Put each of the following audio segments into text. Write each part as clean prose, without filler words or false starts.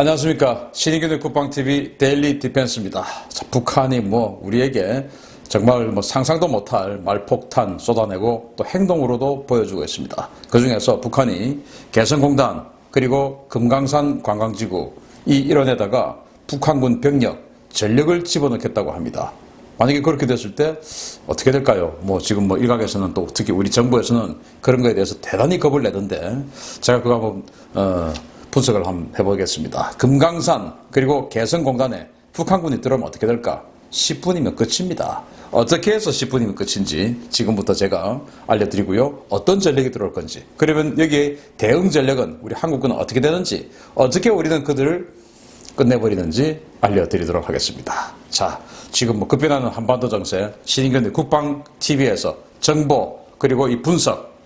안녕하십니까. 신의균의 국방TV 데일리 디펜스입니다. 자, 북한이 우리에게 정말 상상도 못할 말폭탄 쏟아내고 또 행동으로도 보여주고 있습니다. 그 중에서 북한이 개성공단 그리고 금강산 관광지구 이 일원에다가 북한군 병력, 전력을 집어넣겠다고 합니다. 만약에 그렇게 됐을 때 어떻게 될까요? 지금 일각에서는 또 특히 우리 정부에서는 그런 거에 대해서 대단히 겁을 내던데 제가 그거 한번 분석을 한번 해보겠습니다. 금강산 그리고 개성공단에 북한군이 들어오면 어떻게 될까? 10분이면 끝입니다. 어떻게 해서 10분이면 끝인지 지금부터 제가 알려드리고요. 어떤 전력이 들어올 건지, 그러면 여기에 대응 전력은 우리 한국군은 어떻게 되는지, 어떻게 우리는 그들을 끝내버리는지 알려드리도록 하겠습니다. 자, 지금 급변하는 한반도 정세 신인근의 국방TV에서 정보 그리고 이 분석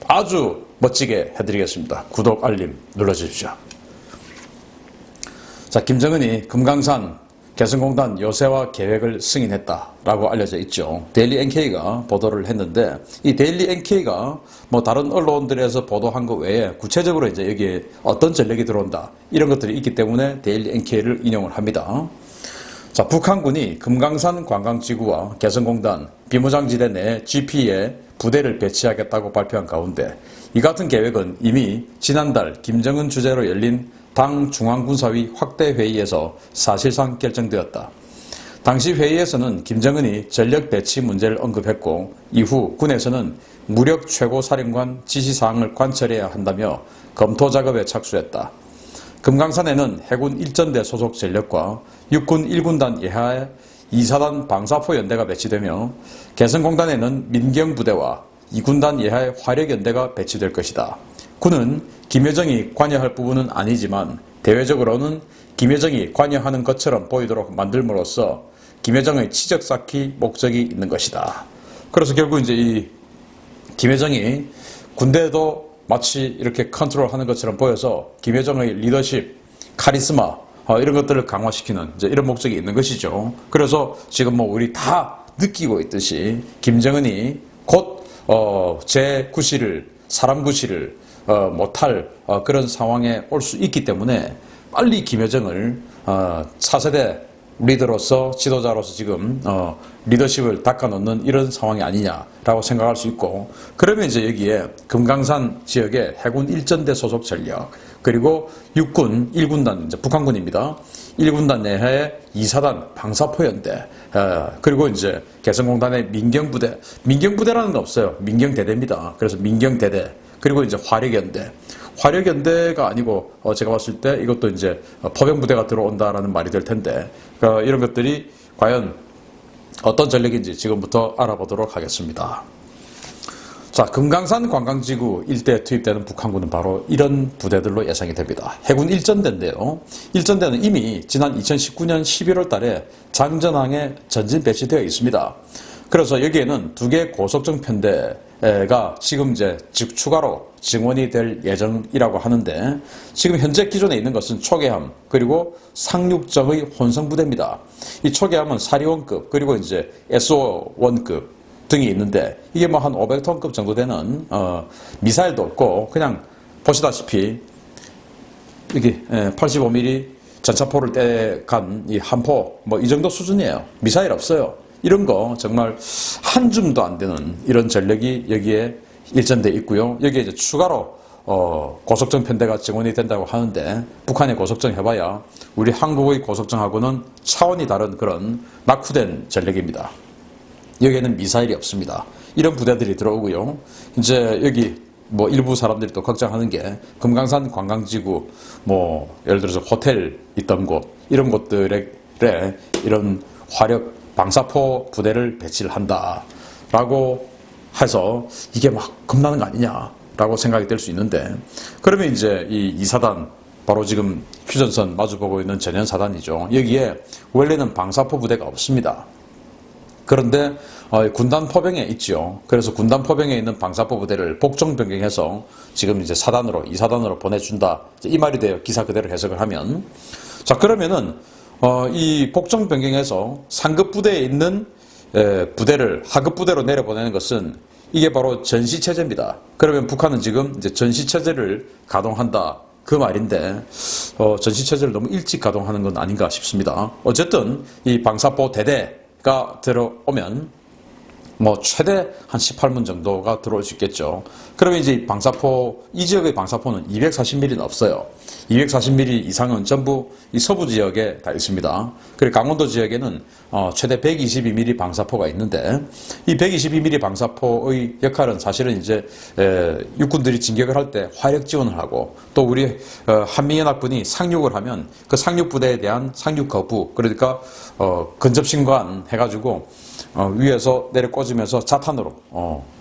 아주 멋지게 해드리겠습니다. 구독, 알림 눌러주십시오. 자, 김정은이 금강산 개성공단 요새화 계획을 승인했다라고 알려져 있죠. 데일리 NK가 보도를 했는데 이 데일리 NK가 다른 언론들에서 보도한 것 외에 구체적으로 이제 여기에 어떤 전력이 들어온다 이런 것들이 있기 때문에 데일리 NK를 인용을 합니다. 자, 북한군이 금강산 관광지구와 개성공단 비무장지대 내 GP에 부대를 배치하겠다고 발표한 가운데 이 같은 계획은 이미 지난달 김정은 주재로 열린 당 중앙군사위 확대회의에서 사실상 결정되었다. 당시 회의에서는 김정은이 전력 배치 문제를 언급했고 이후 군에서는 무력 최고사령관 지시사항을 관철해야 한다며 검토 작업에 착수했다. 금강산에는 해군 1전대 소속 전력과 육군 1군단 예하의 2사단 방사포 연대가 배치되며 개성공단에는 민경부대와 2군단 예하의 화력연대가 배치될 것이다. 군은 김여정이 관여할 부분은 아니지만 대외적으로는 김여정이 관여하는 것처럼 보이도록 만들므로써 김여정의 치적 쌓기 목적이 있는 것이다. 그래서 결국 이제 이 김여정이 군대도 마치 이렇게 컨트롤하는 것처럼 보여서 김여정의 리더십, 카리스마 이런 것들을 강화시키는 이제 이런 목적이 있는 것이죠. 그래서 지금 우리 다 느끼고 있듯이 김정은이 곧 제9시를 사람 구실을 못할 그런 상황에 올 수 있기 때문에 빨리 김여정을 차세대 리더로서 지도자로서 지금 리더십을 닦아놓는 이런 상황이 아니냐라고 생각할 수 있고, 그러면 이제 여기에 금강산 지역의 해군 1전대 소속 전력 그리고 육군 1군단 이제 북한군입니다. 1군단 내에 2사단 방사포연대 그리고 이제 개성공단의 민경부대라는 건 없어요. 민경대대입니다. 그래서 민경대대 그리고 이제 화력연대가 아니고 제가 봤을 때 이것도 이제 포병부대가 들어온다라는 말이 될 텐데 이런 것들이 과연 어떤 전력인지 지금부터 알아보도록 하겠습니다. 자, 금강산 관광지구 일대에 투입되는 북한군은 바로 이런 부대들로 예상이 됩니다. 해군 1전대인데요. 1전대는 이미 지난 2019년 11월 달에 장전항에 전진 배치되어 있습니다. 그래서 여기에는 2개 고속정 편대가 지금 이제 추가로 증원이 될 예정이라고 하는데 지금 현재 기존에 있는 것은 초계함 그리고 상륙정의 혼성부대입니다. 이 초계함은 사리원급 그리고 이제 SO1급 등이 있는데 이게 한 500톤급 정도 되는 미사일도 없고 그냥 보시다시피 이게 85mm 전차포를 떼간 이 한포 이 정도 수준이에요. 미사일 없어요. 이런 거 정말 한 줌도 안 되는 이런 전력이 여기에 일전돼 있고요. 여기에 이제 추가로 고속정 편대가 증원이 된다고 하는데 북한의 고속정 해봐야 우리 한국의 고속정하고는 차원이 다른 그런 낙후된 전력입니다. 여기에는 미사일이 없습니다. 이런 부대들이 들어오고요. 이제 여기 일부 사람들이 또 걱정하는 게 금강산 관광지구 예를 들어서 호텔 있던 곳 이런 곳들에 이런 화력 방사포 부대를 배치를 한다라고 해서 이게 겁나는 거 아니냐라고 생각이 될 수 있는데 그러면 이제 이 2사단 바로 지금 휴전선 마주보고 있는 전연사단이죠. 여기에 원래는 방사포 부대가 없습니다. 그런데 군단 포병에 있죠. 그래서 군단 포병에 있는 방사포 부대를 복종 변경해서 지금 이제 2사단으로 보내준다. 이 말이 돼요. 기사 그대로 해석을 하면. 자, 그러면은 이 복종 변경해서 상급 부대에 있는 부대를 하급 부대로 내려보내는 것은 이게 바로 전시체제입니다. 그러면 북한은 지금 이제 전시체제를 가동한다. 그 말인데 전시체제를 너무 일찍 가동하는 건 아닌가 싶습니다. 어쨌든 이 방사포 대대가 들어오면 뭐 최대 한 18문 정도가 들어올 수 있겠죠. 그러면 이제 방사포, 이 지역의 방사포는 240mm는 없어요. 240mm 이상은 전부 이 서부 지역에 다 있습니다. 그리고 강원도 지역에는 최대 122mm 방사포가 있는데, 이 122mm 방사포의 역할은 사실은 이제 육군들이 진격을 할 때 화력 지원을 하고, 또 우리 한미연합군이 상륙을 하면 그 상륙 부대에 대한 상륙 거부, 그러니까 근접신관 해가지고 위에서 내려 꽂으면서 자탄으로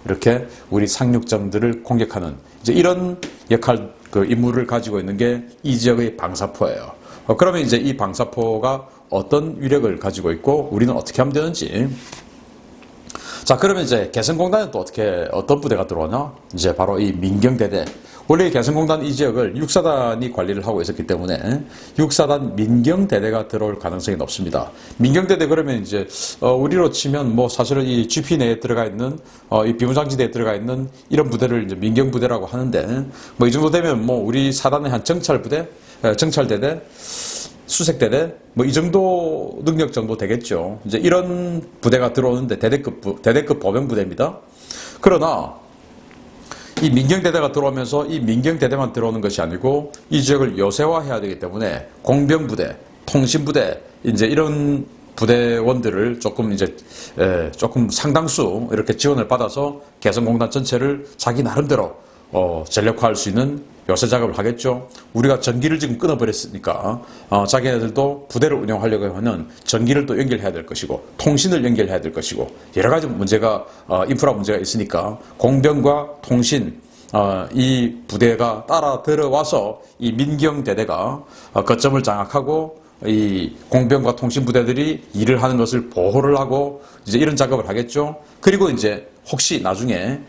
이렇게 우리 상륙정들을 공격하는 이제 이런 역할, 그 임무를 가지고 있는 게 이 지역의 방사포예요. 그러면 이제 이 방사포가 어떤 위력을 가지고 있고 우리는 어떻게 하면 되는지. 자, 그러면 이제 개성공단은 또 어떤 부대가 들어오냐? 이제 바로 이 민경대대. 원래 개성공단 이 지역을 육사단이 관리를 하고 있었기 때문에 육사단 민경대대가 들어올 가능성이 높습니다. 민경대대 그러면 이제 우리로 치면 뭐 사실은 이 GP 내에 들어가 있는 이 비무장지대에 들어가 있는 이런 부대를 이제 민경부대라고 하는데, 뭐 이 정도 되면 뭐 우리 사단의 한 정찰부대, 정찰대대, 수색대대, 뭐 이 정도 능력 정도 되겠죠. 이제 이런 부대가 들어오는데 대대급 보병부대입니다. 그러나 이 민경대대가 들어오면서 이 민경대대만 들어오는 것이 아니고 이 지역을 요새화해야 되기 때문에 공병부대, 통신부대, 이제 이런 부대원들을 조금 상당수 이렇게 지원을 받아서 개성공단 전체를 자기 나름대로 전력화할 수 있는 요새 작업을 하겠죠. 우리가 전기를 지금 끊어버렸으니까 자기네들도 부대를 운영하려고 하면 전기를 또 연결해야 될 것이고 통신을 연결해야 될 것이고 여러 가지 문제가 인프라 문제가 있으니까 공병과 통신 이 부대가 따라 들어와서 이 민경대대가 거점을 장악하고 이 공병과 통신 부대들이 일을 하는 것을 보호를 하고 이제 이런 작업을 하겠죠. 그리고 이제 혹시 나중에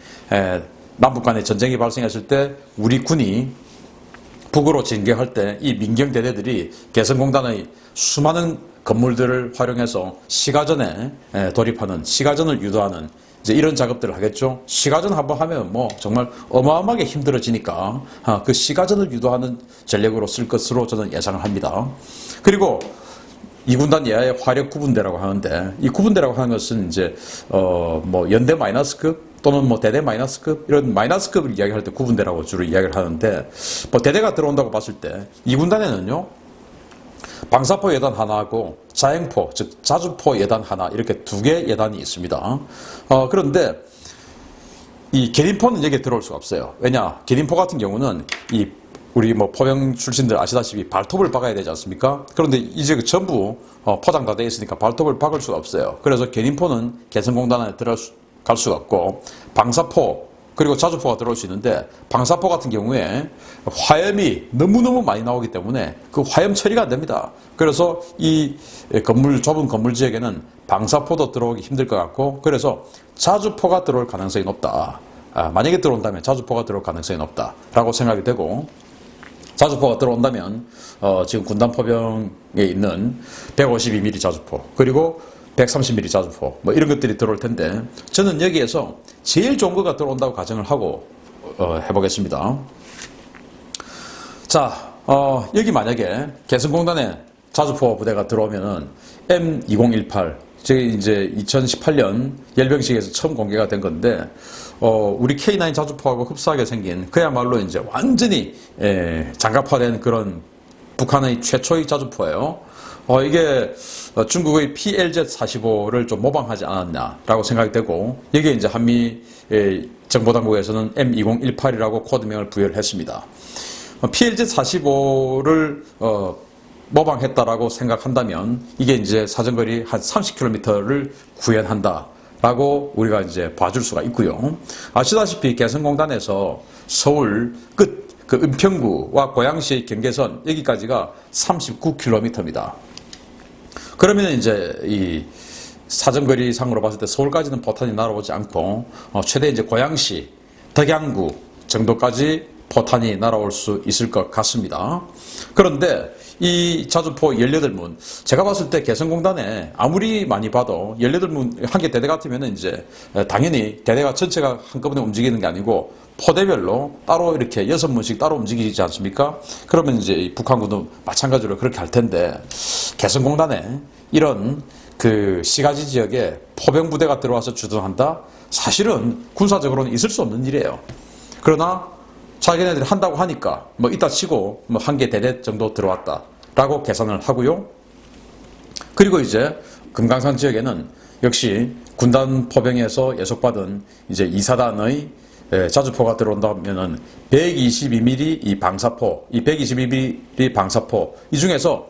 남북 간에 전쟁이 발생했을 때 우리 군이 북으로 진격할 때 이 민경대대들이 개성공단의 수많은 건물들을 활용해서 시가전에 돌입하는, 시가전을 유도하는 이제 이런 작업들을 하겠죠. 시가전 한번 하면 뭐 정말 어마어마하게 힘들어지니까 그 시가전을 유도하는 전력으로 쓸 것으로 저는 예상을 합니다. 그리고 이 군단 예하의 화력 구분대라고 하는데, 이 구분대라고 하는 것은 이제 뭐 연대 마이너스급 또는 뭐 대대 마이너스급, 이런 마이너스급을 이야기할 때 구분대라고 주로 이야기를 하는데, 뭐 대대가 들어온다고 봤을 때 이 군단에는요 방사포 예단 하나하고 자행포, 즉 자주포 예단 하나, 이렇게 두 개 예단이 있습니다. 그런데 이 계림포는 여기에 들어올 수가 없어요. 왜냐, 계림포 같은 경우는 이 우리 뭐 포병 출신들 아시다시피 발톱을 박아야 되지 않습니까? 그런데 이제 전부 포장 다 되어 있으니까 발톱을 박을 수가 없어요. 그래서 계림포는 개성공단 안에 들어갈 수가 없고, 방사포 그리고 자주포가 들어올 수 있는데, 방사포 같은 경우에 화염이 너무너무 많이 나오기 때문에 그 화염 처리가 안 됩니다. 그래서 이 좁은 건물 지역에는 방사포도 들어오기 힘들 것 같고, 그래서 자주포가 들어올 가능성이 높다. 만약에 들어온다면 자주포가 들어올 가능성이 높다라고 생각이 되고, 자주포가 들어온다면 지금 군단 포병에 있는 152mm 자주포 그리고 130mm 자주포 뭐 이런 것들이 들어올 텐데, 저는 여기에서 제일 좋은 거가 들어온다고 가정을 하고 해보겠습니다. 자, 여기 만약에 개성공단에 자주포 부대가 들어오면은 M2018, 저게 이제 2018년 열병식에서 처음 공개가 된 건데, 우리 K9 자주포하고 흡사하게 생긴 그야말로 이제 완전히 장갑화된 그런 북한의 최초의 자주포예요. 이게 중국의 PLZ-45를 좀 모방하지 않았냐라고 생각이 되고, 여기에 이제 한미 정보당국에서는 M2018이라고 코드명을 부여를 했습니다. PLZ-45를 모방했다라고 생각한다면 이게 이제 사정거리 한 30km를 구현한다라고 우리가 이제 봐줄 수가 있고요. 아시다시피 개성공단에서 서울 끝 그 은평구와 고양시의 경계선 여기까지가 39km입니다. 그러면 이제 이 사정거리 상으로 봤을 때 서울까지는 포탄이 날아오지 않고 최대 이제 고양시, 덕양구 정도까지 포탄이 날아올 수 있을 것 같습니다. 그런데 이 자주포 18문, 제가 봤을 때 개성공단에 아무리 많이 봐도 18문 한 개 대대 같으면 이제 당연히 대대가 전체가 한꺼번에 움직이는 게 아니고 포대별로 따로 이렇게 6문씩 따로 움직이지 않습니까? 그러면 이제 북한군도 마찬가지로 그렇게 할 텐데, 개성공단에 이런 그 시가지 지역에 포병 부대가 들어와서 주둔한다? 사실은 군사적으로는 있을 수 없는 일이에요. 그러나 자기네들이 한다고 하니까 뭐 이따 치고 뭐 한 개 대대 정도 들어왔다라고 계산을 하고요. 그리고 이제 금강산 지역에는 역시 군단 포병에서 예속받은 이제 2사단의 자주포가 들어온다면은 122mm 이 방사포, 이 122mm 방사포 이 중에서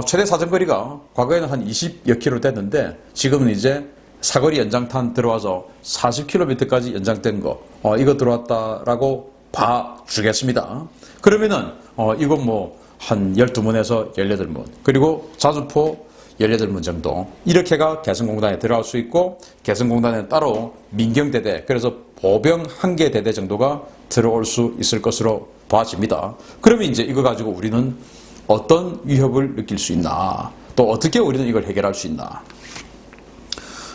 최대 사정거리가 과거에는 한 20여 킬로 됐는데 지금은 이제 사거리 연장탄 들어와서 40km까지 연장된 거, 이거 들어왔다라고 봐주겠습니다. 그러면은 이건 뭐 한 12문에서 18문, 그리고 자주포 18문 정도, 이렇게가 개성공단에 들어갈 수 있고, 개성공단에 따로 민경대대, 그래서 보병 1개 대대 정도가 들어올 수 있을 것으로 봐집니다. 그러면 이제 이거 가지고 우리는 어떤 위협을 느낄 수 있나, 또 어떻게 우리는 이걸 해결할 수 있나.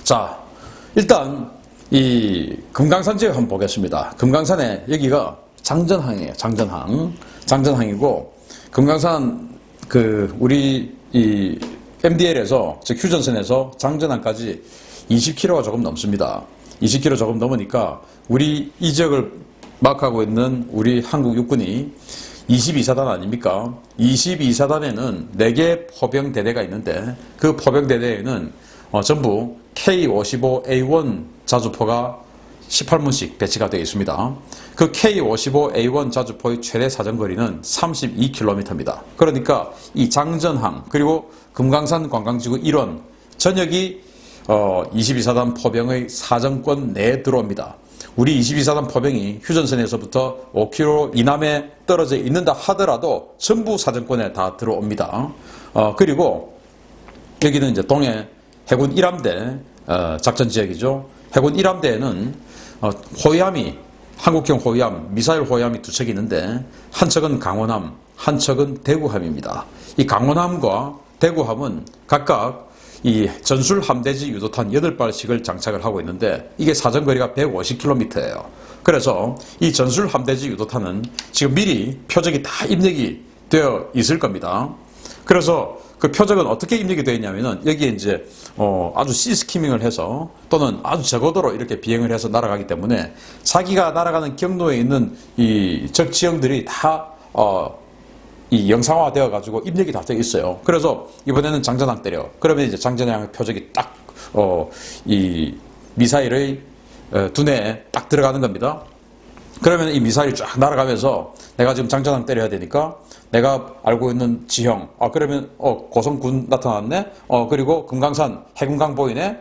자, 일단 이 금강산 지역 한번 보겠습니다. 금강산에 여기가 장전항이에요. 장전항이고, 금강산 그 우리 이 MDL에서, 즉 휴전선에서 장전항까지 20km가 조금 넘습니다. 20km 조금 넘으니까 우리 이 지역을 막하고 있는 우리 한국 육군이 22사단 아닙니까? 22사단에는 4개 포병대대가 있는데, 그 포병대대에는 전부 K55A1 자주포가 18문씩 배치가 되어 있습니다. 그 K55A1 자주포의 최대 사정거리는 32km입니다. 그러니까 이 장전항, 그리고 금강산 관광지구 일원 전역이 22사단 포병의 사정권 내에 들어옵니다. 우리 22사단 포병이 휴전선에서부터 5km 이남에 떨어져 있는다 하더라도 전부 사정권에 다 들어옵니다. 그리고 여기는 이제 동해 해군 1함대 작전 지역이죠. 해군 1함대에는 호위함이, 한국형 호위함, 미사일 호위함이 2척이 있는데, 한 척은 강원함, 한 척은 대구함입니다. 이 강원함과 대구함은 각각 이 전술 함대지 유도탄 8발씩을 장착을 하고 있는데, 이게 사정거리가 150km예요. 그래서 이 전술 함대지 유도탄은 지금 미리 표적이 다 입력이 되어 있을 겁니다. 그래서 그 표적은 어떻게 입력이 되어 있냐면은, 여기에 이제 아주 시스키밍을 해서, 또는 아주 저고도로 이렇게 비행을 해서 날아가기 때문에 자기가 날아가는 경로에 있는 이 적 지형들이 다 이 영상화 되어 가지고 입력이 다 되어 있어요. 그래서 이번에는 장전항 때려. 그러면 이제 장전항 표적이 딱 이 미사일의 두뇌에 딱 들어가는 겁니다. 그러면 이 미사일이 쫙 날아가면서 내가 지금 장전항 때려야 되니까 내가 알고 있는 지형, 그러면 고성군 나타났네, 그리고 금강산 해군강 보이네,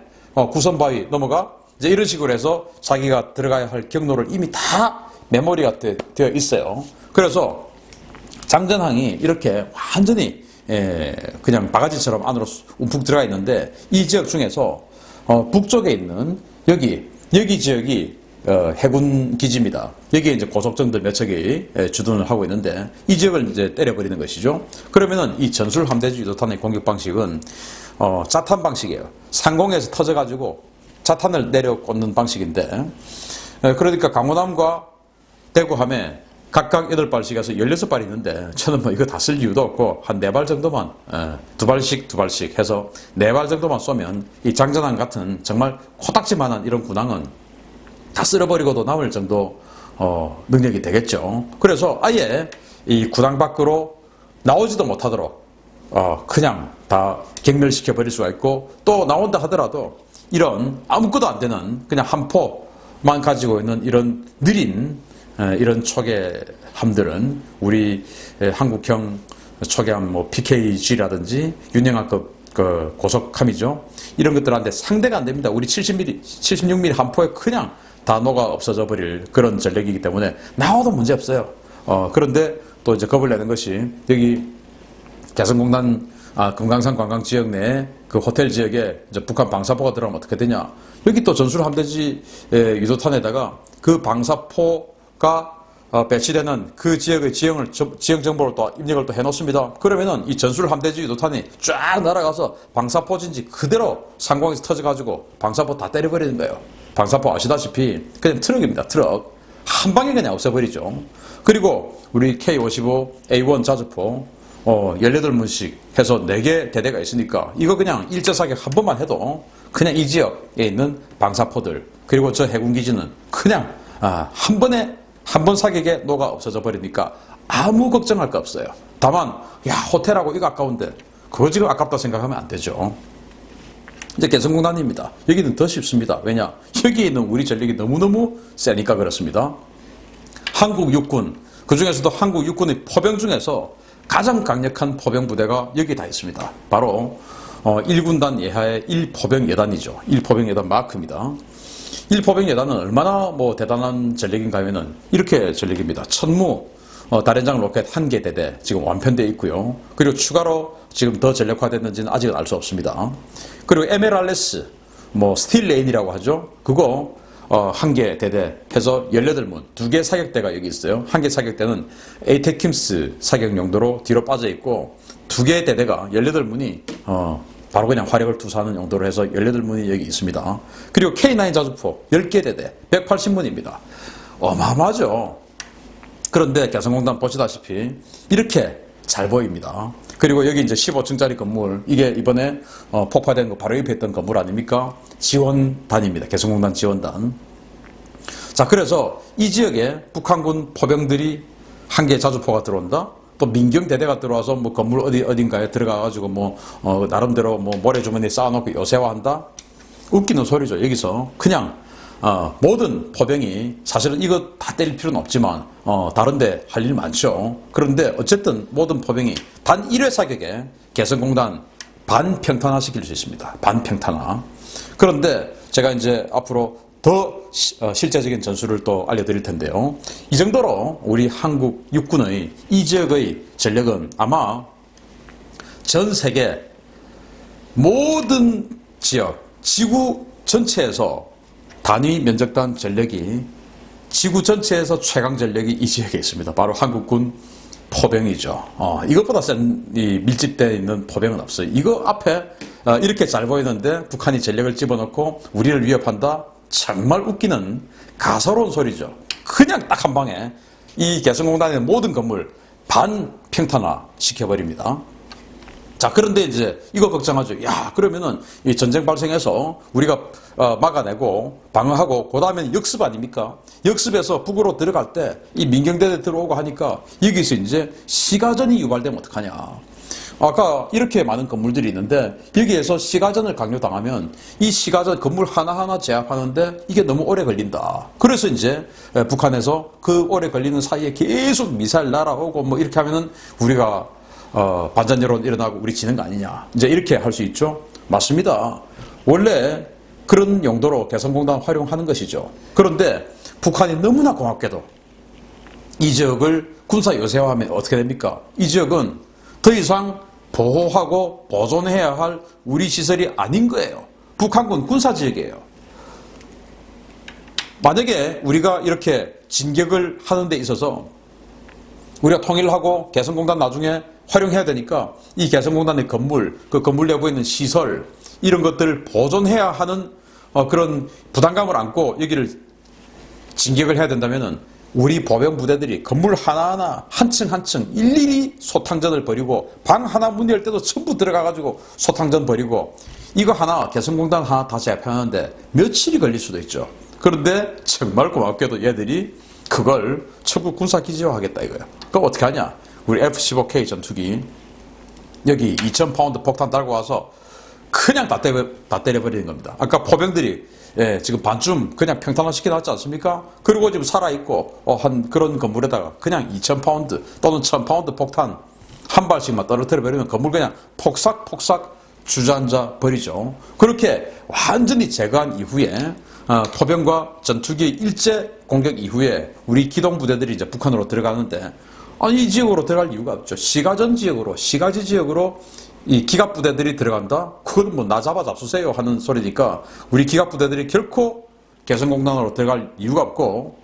구선바위 넘어가, 이제 이런 식으로 해서 자기가 들어가야 할 경로를 이미 다 메모리가 되어 있어요. 그래서 장전항이 이렇게 완전히 그냥 바가지처럼 안으로 움푹 들어가 있는데, 이 지역 중에서 북쪽에 있는 여기 지역이 해군 기지입니다. 여기에 이제 고속정들 몇 척이 주둔을 하고 있는데, 이 지역을 이제 때려버리는 것이죠. 그러면은 이 전술 함대지 유도탄의 공격 방식은 자탄 방식이에요. 상공에서 터져가지고 자탄을 내려 꽂는 방식인데, 그러니까 강호남과 대구함에 각각 8발씩에서 16발이 있는데, 저는 뭐 이거 다 쓸 이유도 없고 한 4발 정도만, 2발씩 해서 4발 정도만 쏘면 이 장전항 같은 정말 코딱지만한 이런 군항은 다 쓸어버리고도 남을 정도 능력이 되겠죠. 그래서 아예 이 군항 밖으로 나오지도 못하도록 그냥 다 경멸시켜 버릴 수가 있고, 또 나온다 하더라도 이런 아무것도 안 되는 그냥 한 포만 가지고 있는 이런 느린 이런 초계함들은 우리 한국형 초계함 뭐 PKG라든지 윤영하급 그 고속함이죠. 이런 것들한테 상대가 안 됩니다. 우리 70mm, 76mm 한 포에 그냥 다 녹아 없어져 버릴 그런 전력이기 때문에 나와도 문제 없어요. 그런데 또 이제 겁을 내는 것이, 여기 개성공단 금강산 관광 지역 내에 그 호텔 지역에 이제 북한 방사포가 들어가면 어떻게 되냐. 여기 또 전술 함대지 유도탄에다가 그 방사포가 배치되는 그 지역의 지형 정보를 또 입력을 또 해놓습니다. 그러면은 이 전술 함대지 유도탄이 쫙 날아가서 방사포진지 그대로 상공에서 터져가지고 방사포 다 때려버리는 거예요. 방사포 아시다시피 그냥 트럭입니다. 트럭. 한 방에 그냥 없애버리죠. 그리고 우리 K-55A1 자주포 18문씩 해서 4개 대대가 있으니까 이거 그냥 일제사격 한 번만 해도 그냥 이 지역에 있는 방사포들 그리고 저 해군기지는 그냥 한 번 사격에 녹아 없어져 버리니까 아무 걱정할 거 없어요. 다만 호텔하고 이거 아까운데 그거 지금 아깝다 생각하면 안 되죠. 이제 개성공단입니다. 여기는 더 쉽습니다. 왜냐? 여기에 있는 우리 전력이 너무너무 세니까 그렇습니다. 한국 육군, 그 중에서도 한국 육군의 포병 중에서 가장 강력한 포병 부대가 여기 다 있습니다. 바로 1군단 예하의 1포병 여단이죠. 1포병 여단 마크입니다. 1포병 여단은 얼마나 대단한 전력인가 하면은 이렇게 전력입니다. 천무 다련장 로켓 1개 대대 지금 완편되어 있고요. 그리고 추가로 지금 더 전력화됐는지는 아직은 알 수 없습니다. 그리고 MLRS 스틸 레인이라고 하죠. 그거 1개 대대 해서 18문 2개 사격대가 여기 있어요. 1개 사격대는 에이테킴스 사격 용도로 뒤로 빠져 있고 2개 대대가 18문이 바로 그냥 화력을 투사하는 용도로 해서 18문이 여기 있습니다. 그리고 K9 자주포 10개 대대 180문입니다. 어마어마하죠. 그런데 개성공단 보시다시피 이렇게 잘 보입니다. 그리고 여기 이제 15층짜리 건물, 이게 이번에 폭파된 거 바로 옆에 있던 건물 아닙니까? 지원단입니다. 개성공단 지원단. 자, 그래서 이 지역에 북한군 포병들이 1개 자주포가 들어온다? 또 민경대대가 들어와서 건물 어딘가에 들어가가지고 나름대로 모래주머니에 쌓아놓고 요새화한다? 웃기는 소리죠. 여기서 그냥 모든 포병이 사실은 이거 다 때릴 필요는 없지만 다른데 할 일 많죠. 그런데 어쨌든 모든 포병이 단 1회 사격에 개성공단 반평탄화 시킬 수 있습니다. 반평탄화. 그런데 제가 이제 앞으로 더 실제적인 전술을 또 알려드릴 텐데요. 이 정도로 우리 한국 육군의 이 지역의 전력은 아마 전 세계 모든 지역, 지구 전체에서 단위 면적단 전력이 지구 전체에서 최강 전력이 이 지역에 있습니다. 바로 한국군 포병이죠. 이것보다 센 밀집되어 있는 포병은 없어요. 이거 앞에 이렇게 잘 보이는데 북한이 전력을 집어넣고 우리를 위협한다? 정말 웃기는 가소로운 소리죠. 그냥 딱 한 방에 이 개성공단의 모든 건물 반평탄화 시켜버립니다. 자, 그런데 이제 이거 걱정하죠. 그러면은 이 전쟁 발생해서 우리가 막아내고 방어하고 그 다음에는 역습 아닙니까? 역습에서 북으로 들어갈 때 이 민경대대 들어오고 하니까 여기서 이제 시가전이 유발되면 어떡하냐. 아까 이렇게 많은 건물들이 있는데 여기에서 시가전을 강요당하면 이 시가전 건물 하나하나 제압하는데 이게 너무 오래 걸린다. 그래서 이제 북한에서 그 오래 걸리는 사이에 계속 미사일 날아오고 이렇게 하면은 우리가 반전 여론 일어나고 우리 지는 거 아니냐. 이제 이렇게 할 수 있죠. 맞습니다. 원래 그런 용도로 개성공단 활용하는 것이죠. 그런데 북한이 너무나 고맙게도 이 지역을 군사 요새화하면 어떻게 됩니까? 이 지역은 더 이상 보호하고 보존해야 할 우리 시설이 아닌 거예요. 북한군 군사지역이에요. 만약에 우리가 이렇게 진격을 하는 데 있어서 우리가 통일을 하고 개성공단 나중에 활용해야 되니까 이 개성공단의 건물, 그 건물 내부에 있는 시설 이런 것들을 보존해야 하는 그런 부담감을 안고 여기를 진격을 해야 된다면은 우리 보병 부대들이 건물 하나하나 한 층 한 층 일일이 소탕전을 벌이고 방 하나 문 열 때도 전부 들어가가지고 소탕전 벌이고 이거 하나 개성공단 하나 다 제압하는데 며칠이 걸릴 수도 있죠. 그런데 정말 고맙게도 얘들이 그걸 전부 군사기지화하겠다 이거야. 그럼 어떻게 하냐? 우리 F-15K 전투기 여기 2000파운드 폭탄 달고 와서 그냥 다 때려버리는 겁니다. 아까 포병들이 지금 반쯤 그냥 평탄화 시켜놨지 않습니까? 그리고 지금 살아있고 한 그런 건물에다가 그냥 2000파운드 또는 1000파운드 폭탄 한 발씩만 떨어뜨려 버리면 건물 그냥 폭삭폭삭 주저앉아 버리죠. 그렇게 완전히 제거한 이후에 포병과 전투기의 일제 공격 이후에 우리 기동부대들이 이제 북한으로 들어가는데 이 지역으로 들어갈 이유가 없죠. 시가전 지역으로, 시가지 지역으로 이 기갑부대들이 들어간다? 그건 나 잡아 잡수세요 하는 소리니까 우리 기갑부대들이 결코 개성공단으로 들어갈 이유가 없고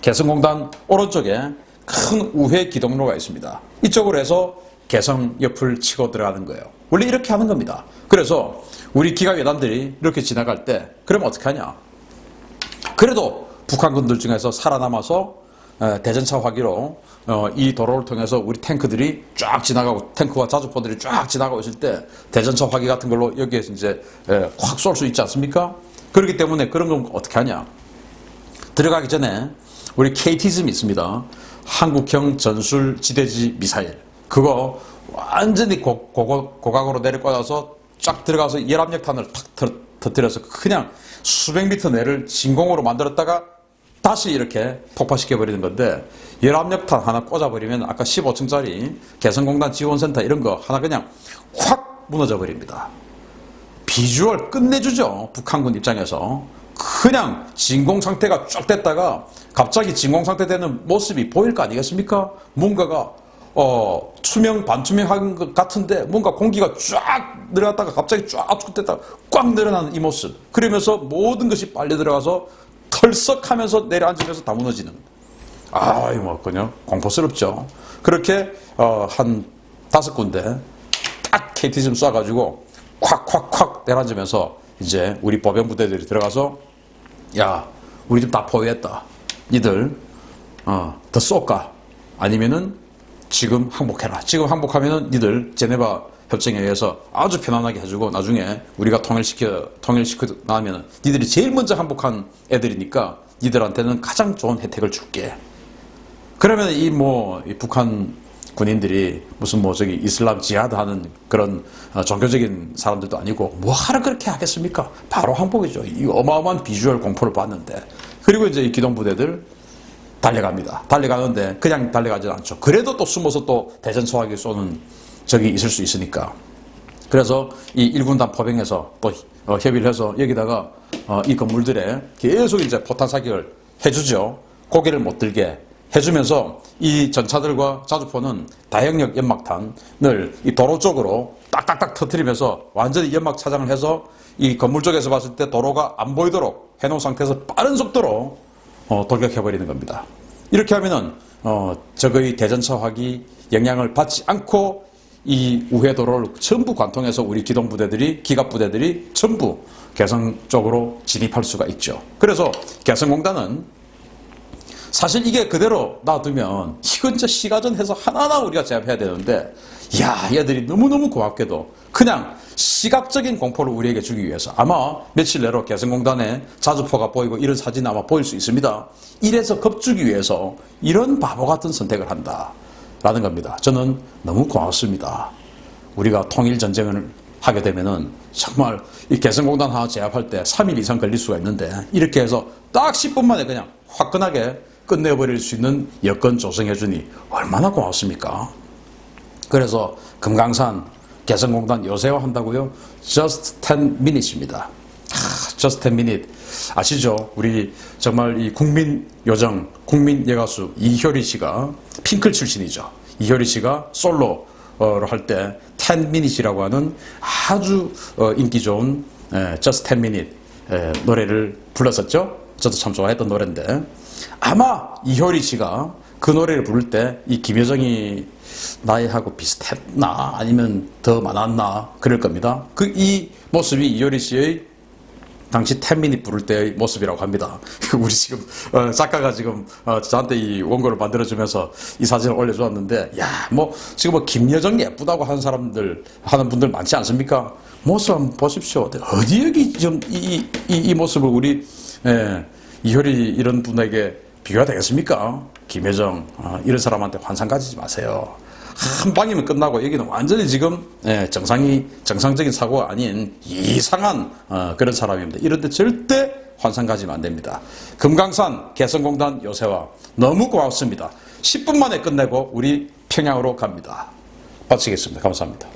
개성공단 오른쪽에 큰 우회 기동로가 있습니다. 이쪽으로 해서 개성 옆을 치고 들어가는 거예요. 원래 이렇게 하는 겁니다. 그래서 우리 기갑예단들이 이렇게 지나갈 때 그러면 어떻게 하냐? 그래도 북한군들 중에서 살아남아서 대전차 화기로 이 도로를 통해서 우리 탱크들이 쫙 지나가고 탱크와 자주포들이 쫙 지나가고 있을 때 대전차 화기 같은 걸로 여기에서 이제 확 쏠 수 있지 않습니까? 그렇기 때문에 그런 건 어떻게 하냐? 들어가기 전에 우리 KT즘이 있습니다. 한국형 전술 지대지 미사일. 그거 완전히 고각으로 내려꽂아서 쫙 들어가서 열압력탄을 탁 터뜨려서 그냥 수백 미터 내를 진공으로 만들었다가 다시 이렇게 폭파시켜버리는 건데, 열압력탄 하나 꽂아버리면 아까 15층짜리 개성공단 지원센터 이런 거 하나 그냥 확 무너져 버립니다. 비주얼 끝내주죠. 북한군 입장에서. 그냥 진공 상태가 쫙 됐다가 갑자기 진공 상태 되는 모습이 보일 거 아니겠습니까? 뭔가가 투명 반투명한 것 같은데 뭔가 공기가 쫙 들어갔다가 갑자기 쫙 압축됐다가 꽉 늘어나는 이 모습. 그러면서 모든 것이 빨려 들어가서 털썩하면서 내려앉으면서 다 무너지는. 뭐 그냥 공포스럽죠. 그렇게 한 5군데 딱 KT즘 쏴가지고 콱콱콱 내려앉으면서 이제 우리 보병 부대들이 들어가서, 야, 우리 집 다 포위했다. 니들 더 쏠까? 아니면은 지금 항복해라. 지금 항복하면은 니들 제네바 협정에 의해서 아주 편안하게 해주고 나중에 우리가 통일시키고 나면 니들이 제일 먼저 항복한 애들이니까 니들한테는 가장 좋은 혜택을 줄게. 그러면 이 북한 군인들이 무슨 저기 이슬람 지하드 하는 그런 종교적인 사람들도 아니고 뭐하러 그렇게 하겠습니까? 바로 항복이죠. 이 어마어마한 비주얼 공포를 봤는데. 그리고 이제 이 기동부대들 달려갑니다. 달려가는데 그냥 달려가진 않죠. 그래도 또 숨어서 또 대전 소화기 쏘는 적이 있을 수 있으니까. 그래서 이 1군단 포병에서 또 협의를 해서 여기다가 이 건물들에 계속 이제 포탄 사격을 해주죠. 고개를 못 들게 해주면서 이 전차들과 자주포는 다형력 연막탄을 이 도로 쪽으로 딱딱딱 터뜨리면서 완전히 연막 차장을 해서 이 건물 쪽에서 봤을 때 도로가 안 보이도록 해놓은 상태에서 빠른 속도로 돌격해버리는 겁니다. 이렇게 하면은 적의 대전차 화기 영향을 받지 않고 이 우회도로를 전부 관통해서 우리 기동부대들이, 기갑부대들이 전부 개성 쪽으로 진입할 수가 있죠. 그래서 개성공단은 사실 이게 그대로 놔두면 이건 진짜 시가전해서 하나하나 우리가 제압해야 되는데, 야, 얘들이 너무너무 고맙게도 그냥 시각적인 공포를 우리에게 주기 위해서, 아마 며칠 내로 개성공단에 자주포가 보이고 이런 사진이 아마 보일 수 있습니다. 이래서 겁주기 위해서 이런 바보 같은 선택을 한다라는 겁니다. 저는 너무 고맙습니다. 우리가 통일전쟁을 하게 되면은 정말 이 개성공단 하나 제압할 때 3일 이상 걸릴 수가 있는데, 이렇게 해서 딱 10분 만에 그냥 화끈하게 끝내버릴 수 있는 여건 조성해주니 얼마나 고맙습니까? 그래서 금강산 개성공단 요새화 한다고요? Just 10 minutes입니다. Just 10 minutes. 아시죠? 우리 정말 이 국민 요정, 국민 여가수 이효리 씨가 핑클 출신이죠. 이효리 씨가 솔로로 할 때 10 minutes이라고 하는 아주 인기 좋은 Just 10 minutes 노래를 불렀었죠. 저도 참 좋아했던 노래인데, 아마 이효리 씨가 그 노래를 부를 때 이 김여정이 나이하고 비슷했나 아니면 더 많았나 그럴 겁니다. 이 모습이 이효리 씨의 당시 10미닛 부를 때의 모습이라고 합니다. 우리 지금 작가가 지금 저한테 이 원고를 만들어주면서 이 사진을 올려주었는데, 야, 지금 김여정 예쁘다고 하는 분들 많지 않습니까? 모습 한번 보십시오. 어디 여기 좀 이 모습을 우리 이효리 이런 분에게 비교가 되겠습니까? 김여정 이런 사람한테 환상 가지지 마세요. 한 방이면 끝나고 여기는 완전히 지금 정상적인 사고가 아닌 이상한 그런 사람입니다. 이런데 절대 환상 가지면 안 됩니다. 금강산 개성공단 요새화 너무 고맙습니다. 10분 만에 끝내고 우리 평양으로 갑니다. 마치겠습니다. 감사합니다.